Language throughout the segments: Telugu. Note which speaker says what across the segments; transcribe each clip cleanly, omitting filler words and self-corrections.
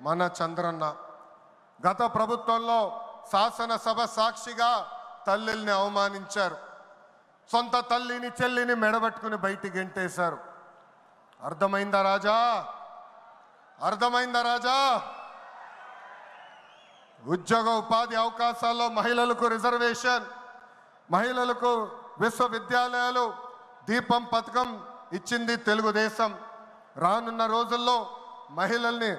Speaker 1: మన చంద్రన్న. గత ప్రభుత్వంలో శాసనసభ సాక్షిగా తల్లిని అవమానించారు. సొంత తల్లిని చెల్లిని మెడబట్టుకుని బయటికి గెంటేశారు. అర్థమైందా రాజా? అర్థమైందా రాజా? ఉద్యోగ ఉపాధి అవకాశాల్లో మహిళలకు రిజర్వేషన్, మహిళలకు విశ్వవిద్యాలయాలు, దీపం పథకం ఇచ్చింది తెలుగుదేశం. రానున్న రోజుల్లో మహిళల్ని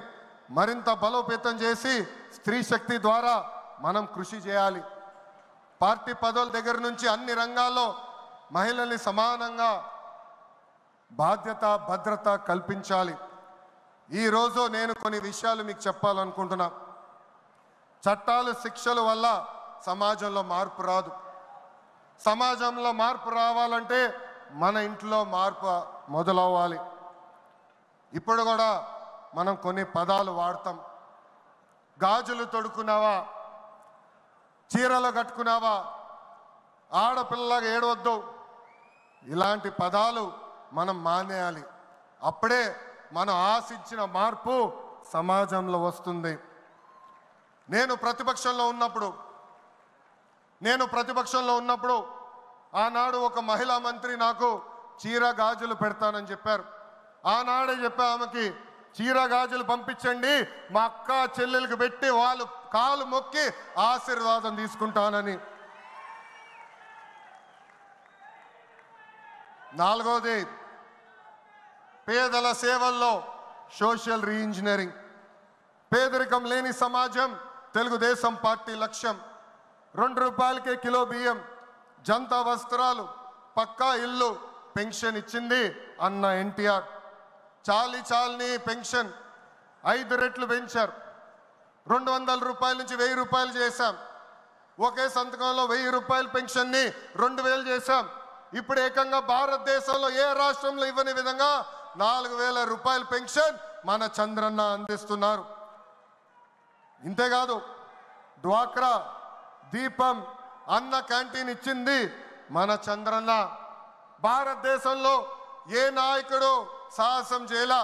Speaker 1: మరింత బలోపేతం చేసి స్త్రీ శక్తి ద్వారా మనం కృషి చేయాలి. పార్టీ పదవుల దగ్గర నుంచి అన్ని రంగాల్లో మహిళల్ని సమానంగా బాధ్యత భద్రత కల్పించాలి. ఈరోజు నేను కొన్ని విషయాలు మీకు చెప్పాలనుకుంటున్నా. చట్టాలు శిక్షల వల్ల సమాజంలో మార్పు రాదు. సమాజంలో మార్పు రావాలంటే మన ఇంట్లో మార్పు మొదలవ్వాలి. ఇప్పుడు కూడా మనం కొన్ని పదాలు వాడతాం. గాజులు తొడుక్కున్నావా, చీరలు కట్టుకున్నావా, ఆడపిల్లగా ఏడవద్దు, ఇలాంటి పదాలు మనం మానేయాలి. అప్పుడే మనం ఆశించిన మార్పు సమాజంలో వస్తుంది. నేను ప్రతిపక్షంలో ఉన్నప్పుడు ఆనాడు ఒక మహిళా మంత్రి నాకు చీర గాజులు పెడతానని చెప్పారు. ఆనాడే చెప్పా ఆమెకి, చీర గాజులు పంపించండి, మా అక్క చెల్లెలకు పెట్టి వాళ్ళు కాలు మొక్కి ఆశీర్వాదం తీసుకుంటానని. నాలుగోది, పేదల సేవల్లో సోషల్ రీఇంజనీరింగ్. పేదరికం లేని సమాజం తెలుగుదేశం పార్టీ లక్ష్యం. 2 రూపాయలకే కిలో బియ్యం, జంతా వస్త్రాలు, పక్కా ఇల్లు, పెన్షన్ ఇచ్చింది అన్న ఎన్టీఆర్. చాలని పెన్షన్ 5 రెట్లు పెంచారు. 200 రూపాయల నుంచి 1000 రూపాయలు చేశాం. ఒకే సంతకంలో 1000 రూపాయల పెన్షన్ని 2000 చేశాం. ఇప్పుడు ఏకంగా భారతదేశంలో ఏ రాష్ట్రంలో ఇవ్వని విధంగా 4000 రూపాయల పెన్షన్ మన చంద్రన్న అందిస్తున్నారు. ఇంతేకాదు, డ్వాక్రా, దీపం, అన్న క్యాంటీన్ ఇచ్చింది మన చంద్రన్న. భారతదేశంలో ఏ నాయకుడు సాహసం చేయలా,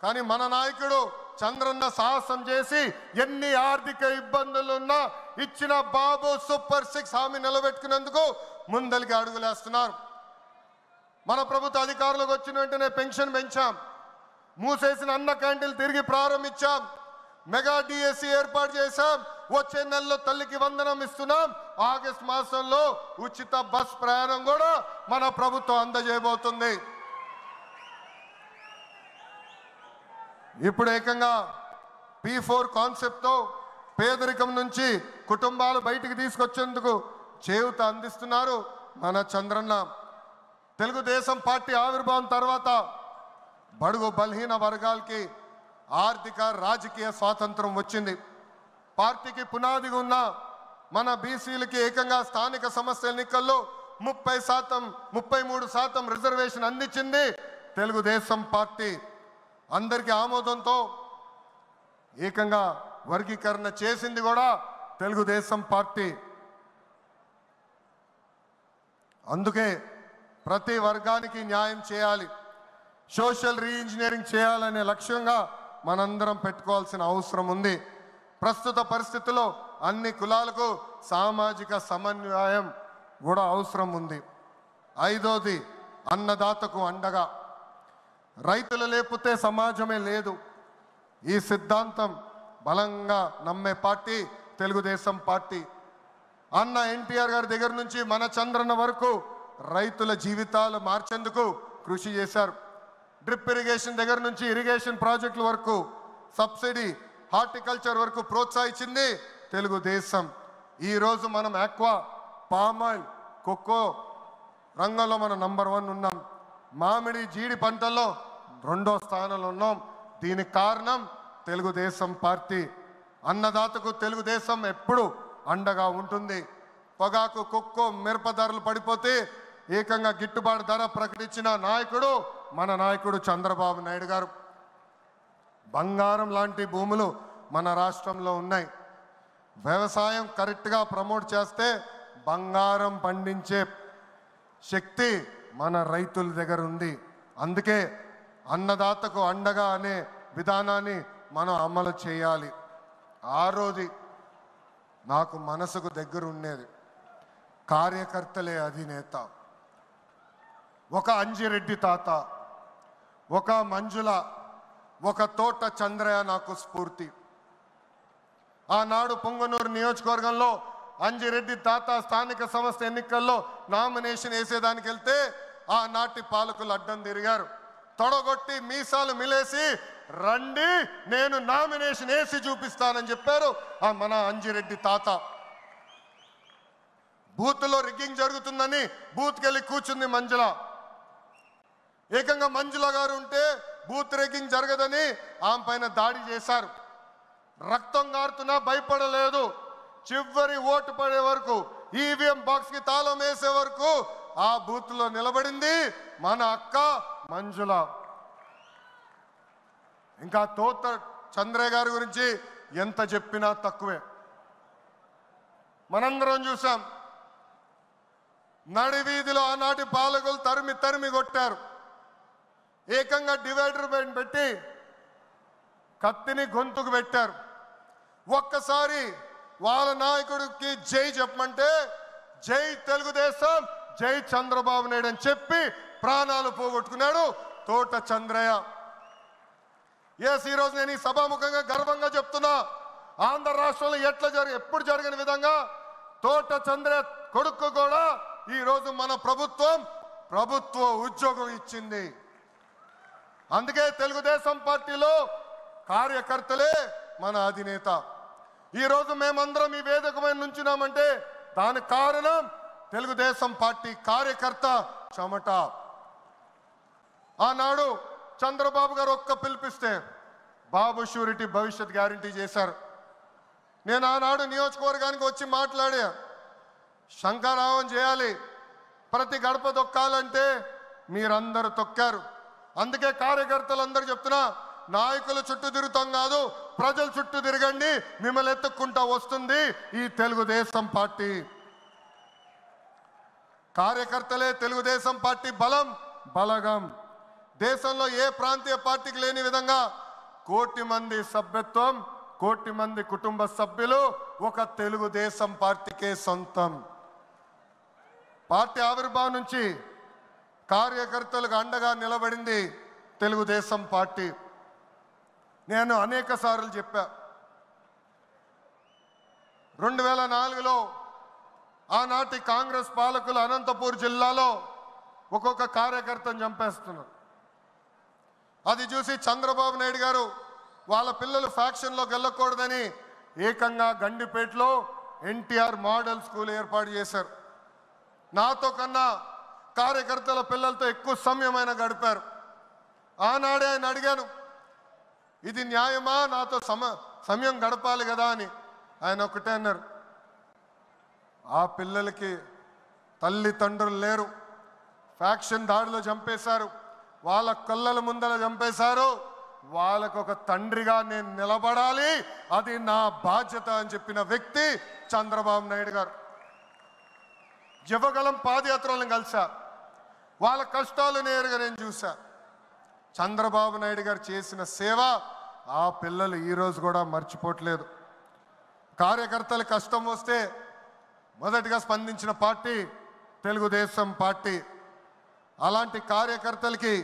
Speaker 1: కానీ మన నాయకుడు చంద్రన్న సాహసం చేసి ఎన్ని ఆర్థిక ఇబ్బందులున్నా ఇచ్చిన బాబు సూపర్ 6 హామీ నిలబెట్టుకునేందుకు ముందలికి అడుగులేస్తున్నారు. మన ప్రభుత్వ అధికారులకు వచ్చిన వెంటనే పెన్షన్ పెంచాం. మూసేసిన అన్న క్యాంటీన్లు తిరిగి ప్రారంభించాం. మెగా డిఎస్సి ఏర్పాటు చేశాం. వచ్చే నెలలో తల్లికి వందనం ఇస్తున్నాం. ఆగస్టు మాసంలో ఉచిత బస్ ప్రయాణం కూడా మన ప్రభుత్వం అందజేయబోతుంది. ఇప్పుడు ఏకంగా P4 కాన్సెప్ట్తో పేదరికం నుంచి కుటుంబాలు బయటికి తీసుకొచ్చేందుకు చేయూత అందిస్తున్నారు మన చంద్రన్న. తెలుగుదేశం పార్టీ ఆవిర్భావం తర్వాత బడుగు బలహీన వర్గాలకి ఆర్థిక రాజకీయ స్వాతంత్రం వచ్చింది. పార్టీకి పునాదిగా ఉన్న మన బీసీలకి ఏకంగా స్థానిక సంస్థల ఎన్నికల్లో 33% రిజర్వేషన్ అందించింది తెలుగుదేశం పార్టీ. అందరికీ ఆమోదంతో ఏకంగా వర్గీకరణ చేసింది కూడా తెలుగుదేశం పార్టీ. అందుకే ప్రతి వర్గానికి న్యాయం చేయాలి, సోషల్ రీఇంజనీరింగ్ చేయాలనే లక్ష్యంగా మనందరం పెట్టుకోవాల్సిన అవసరం ఉంది. ప్రస్తుత పరిస్థితుల్లో అన్ని కులాలకు సామాజిక సమన్వయం కూడా అవసరం ఉంది. 5వది, అన్నదాతకు అండగా. రైతులు లేకపోతే సమాజమే లేదు. ఈ సిద్ధాంతం బలంగా నమ్మే పార్టీ తెలుగుదేశం పార్టీ. అన్న ఎన్టీఆర్ గారి దగ్గర నుంచి మన చంద్రన్న వరకు రైతుల జీవితాలు మార్చేందుకు కృషి చేశారు. డ్రిప్ ఇరిగేషన్ దగ్గర నుంచి ఇరిగేషన్ ప్రాజెక్టుల వరకు, సబ్సిడీ, హార్టికల్చర్ వరకు ప్రోత్సహించింది తెలుగుదేశం. ఈరోజు మనం ఆక్వా, పామాయిల్, కోకో రంగంలో మనం నంబర్ 1 ఉన్నాం. మామిడి, జీడి పంటల్లో 2వ స్థానంలో ఉన్నాం. దీనికి కారణం తెలుగుదేశం పార్టీ. అన్నదాతకు తెలుగుదేశం ఎప్పుడు అండగా ఉంటుంది. పొగాకు, కొక్కో, మిరప ధరలు పడిపోతే ఏకంగా గిట్టుబాటు ధర ప్రకటించిన నాయకుడు మన నాయకుడు చంద్రబాబు నాయుడు గారు. బంగారం లాంటి భూములు మన రాష్ట్రంలో ఉన్నాయి. వ్యవసాయం కరెక్ట్గా ప్రమోట్ చేస్తే బంగారం పండించే శక్తి మన రైతుల దగ్గర ఉంది. అందుకే అన్నదాతకు అండగా అనే విధానాన్ని మనం అమలు చేయాలి. ఆరోది నాకు మనసుకు దగ్గర ఉండేది, కార్యకర్తలే అధినేత. ఒక అంజిరెడ్డి తాత, ఒక మంజుల, ఒక తోట చంద్రయ్య నాకు స్ఫూర్తి. ఆనాడు పొంగనూరు నియోజకవర్గంలో అంజిరెడ్డి తాత స్థానిక సంస్థ ఎన్నికల్లో నామినేషన్ వేసేదానికి వెళ్తే ఆనాటి పాలకులు అడ్డం తిరిగారు. తొడగొట్టి మీసాలు మిలేసి రండి నేను నామినేషన్ వేసి చూపిస్తానని చెప్పారు మన అంజిరెడ్డి తాత. బూత్లో రిగ్గింగ్ జరుగుతుందని బూత్కి వెళ్ళి కూర్చుంది మంజుల. ఏకంగా మంజుల గారు ఉంటే బూత్ రిగ్గింగ్ జరగదని ఆమె పైన దాడి చేశారు. రక్తం గారుతున్నా భయపడలేదు. చివరి ఓటు పడే వరకు, ఈవీఎం బాక్స్ కి తాళం వేసే వరకు ఆ బూత్ లో నిలబడింది మన అక్క మంజుల. ఇంకా తోట చంద్రయ్య గారి గురించి ఎంత చెప్పినా తక్కువే. మనందరం చూసాం, నడి వీధిలో ఆనాటి పాలకులు తరిమి తరిమి కొట్టారు. ఏకంగా డివైడర్ పెట్టి కత్తిని గొంతుకు పెట్టారు. ఒక్కసారి వాళ్ళ నాయకుడికి జై చెప్పమంటే జై తెలుగుదేశం, జై చంద్రబాబు నాయుడు అని చెప్పి ప్రాణాలు పోగొట్టుకున్నాడు తోట చంద్రయ్య. ఈరోజు నేను ఈ సభాముఖంగా గర్వంగా చెప్తున్నా, ఆంధ్ర రాష్ట్రంలో ఎప్పుడు జరిగిన విధంగా తోట చంద్రయ్య కొడుకు కూడా ఈరోజు మన ప్రభుత్వ ఉద్యోగం ఇచ్చింది. అందుకే తెలుగుదేశం పార్టీలో కార్యకర్తలే మన అధినేత. ఈరోజు మేమందరం ఈ వేదిక మీద నుంచున్నామంటే దానికి కారణం తెలుగుదేశం పార్టీ కార్యకర్త చెమట. ఆనాడు చంద్రబాబు గారు ఒక్క పిలిపిస్తే బాబు షూరిటీ భవిష్యత్ గ్యారంటీ చేశారు. నేను ఆనాడు నియోజకవర్గానికి వచ్చి మాట్లాడా, శంఖారావం చేయాలి, ప్రతి గడప తొక్కాలంటే మీరందరూ తొక్కారు. అందుకే కార్యకర్తలందరూ చెప్తున్నా, నాయకుల చుట్టూ తిరుగుతాం కాదు, ప్రజల చుట్టూ తిరగండి, మిమ్మల్ని ఎత్తుక్కుంటా వస్తుంది ఈ తెలుగుదేశం పార్టీ. కార్యకర్తలే తెలుగుదేశం పార్టీ బలగం. దేశంలో ఏ ప్రాంతీయ పార్టీకి లేని విధంగా 1 కోటి మంది సభ్యత్వం, 1 కోటి మంది కుటుంబ సభ్యులు ఒక తెలుగుదేశం పార్టీకే సొంతం. పార్టీ ఆవిర్భావం నుంచి కార్యకర్తలకు అండగా నిలబడింది తెలుగుదేశం పార్టీ. నేను అనేక సార్లు చెప్పా, 2004లో ఆనాటి కాంగ్రెస్ పాలకులు అనంతపూర్ జిల్లాలో ఒక్కొక్క కార్యకర్తను చంపేస్తున్నారు. అది చూసి చంద్రబాబు నాయుడు గారు వాళ్ళ పిల్లలు ఫ్యాక్షన్లోకి వెళ్ళకూడదని ఏకంగా గండిపేటలో ఎన్టీఆర్ మోడల్ స్కూల్ ఏర్పాటు చేశారు. నాతో కన్నా కార్యకర్తల పిల్లలతో ఎక్కువ సమయం ఆయన గడిపారు. ఆనాడే ఆయన అడిగాను, ఇది న్యాయమా, నాతో సమయం గడపాలి కదా అని. ఆయన ఒకటే అన్నారు, ఆ పిల్లలకి తల్లిదండ్రులు లేరు, ఫ్యాక్షన్ దాడిలో చంపేశారు, వాళ్ళ కళ్ళల ముందర చంపేశారు, వాళ్ళకు ఒక తండ్రిగా నేను నిలబడాలి, అది నా బాధ్యత అని చెప్పిన వ్యక్తి చంద్రబాబు నాయుడు గారు. యువగలం పాదయాత్రలను కలిసా, వాళ్ళ కష్టాలు నేరుగా నేను చూసా. చంద్రబాబు నాయుడు గారు చేసిన సేవ ఆ పిల్లలు ఈరోజు కూడా మర్చిపోవట్లేదు. కార్యకర్తల కష్టం వస్తే మొదటిగా స్పందించిన పార్టీ తెలుగుదేశం పార్టీ. అలాంటి కార్యకర్తలకి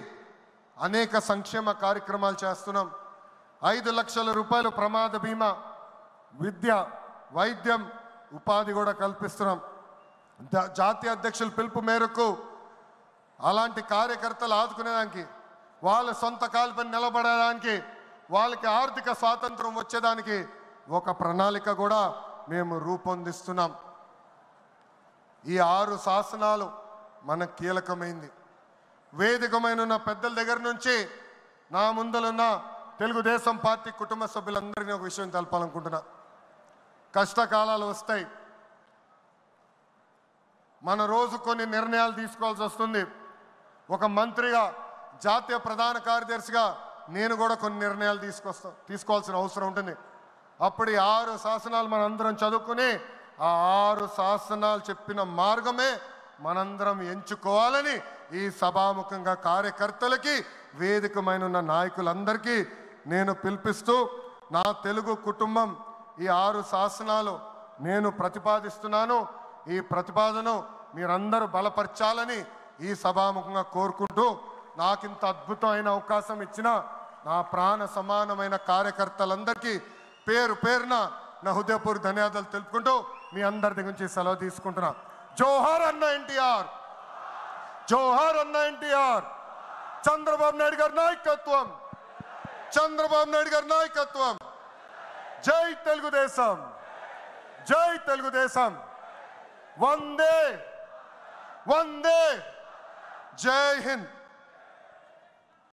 Speaker 1: అనేక సంక్షేమ కార్యక్రమాలు చేస్తున్నాం. 5 లక్షల రూపాయలు ప్రమాద బీమా, విద్య, వైద్యం, ఉపాధి కూడా కల్పిస్తున్నాం. జాతీయ అధ్యక్షుల పిలుపు మేరకు అలాంటి కార్యకర్తలు ఆదుకునేదానికి, వాళ్ళ సొంత కాలుపై నిలబడడానికి, వాళ్ళకి ఆర్థిక స్వాతంత్రం వచ్చేదానికి ఒక ప్రణాళిక కూడా మేము రూపొందిస్తున్నాం. ఈ 6 శాసనాలు మనకు కీలకమైంది. వేదికమైన పెద్దల దగ్గర నుంచి నా ముందలున్న తెలుగుదేశం పార్టీ కుటుంబ సభ్యులందరినీ ఒక విషయం తెలపాలనుకుంటున్నా. కష్టకాలాలు వస్తాయి, మన రోజు కొన్ని నిర్ణయాలు తీసుకోవాల్సి వస్తుంది. ఒక మంత్రిగా, జాతీయ ప్రధాన కార్యదర్శిగా నేను కూడా కొన్ని నిర్ణయాలు తీసుకోవాల్సిన అవసరం ఉంటుంది. అప్పుడు ఈ 6 శాసనాలు మనందరం చదువుకుని ఆ 6 శాసనాలు చెప్పిన మార్గమే మనందరం ఎంచుకోవాలని ఈ సభాముఖంగా కార్యకర్తలకి, వేదికమైన నాయకులందరికీ నేను పిలిపిస్తూ నా తెలుగు కుటుంబం ఈ 6 శాసనాలు నేను ప్రతిపాదిస్తున్నాను. ఈ ప్రతిపాదనను మీరందరూ బలపరచాలని ఈ సభాముఖంగా కోరుకుంటూ నాకింత అద్భుతమైన అవకాశం ఇచ్చిన నా ప్రాణ సమానమైన కార్యకర్తలందరికీ పేరు పేరున నా హృదయపూర్వక ధన్యవాదాలు తెలుపుకుంటూ మీ అందరి దగ్గర నుంచి సెలవు తీసుకుంటున్నా. జోహార్ అన్న ఎన్టీఆర్, జోహార్ అన్న ఎన్టీఆర్. చంద్రబాబు నాయుడు గారి నాయకత్వం, చంద్రబాబు నాయుడు గారి నాయకత్వం. జై తెలుగుదేశం, జై తెలుగుదేశం. వందే వందే, జై హింద్.